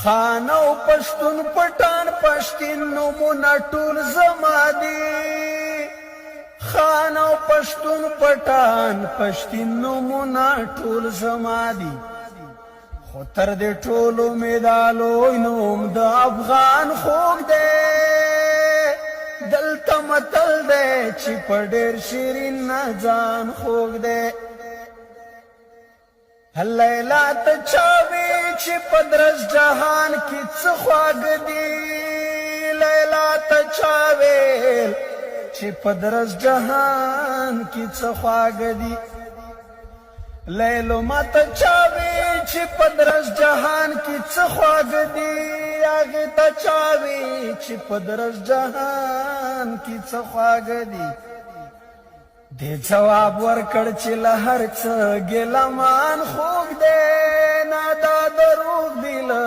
خان او پښتون پټان پښتين نومونه ټول زما دي خان او پښتون پټان پښتين نومونه ټول زما دي خو تر دې ټولو میدالو نوم د افغان خوږ دی دلته متل دی چې په ډېر شیرین نه ځان خوږ دی لیلا ته چاوي چې په درس جهان کې څه خواږه دي لیلا ته چاوي چې په درس جهان کې څه خواږه دي لیلو ما ته چاوي چې په درس جهان کې څه خواږه دي هغې ته چاوي چې په درس جهان کې څه خواږه دي دې جواب ورکړ چې له هر څه ګیلمان خوږ دی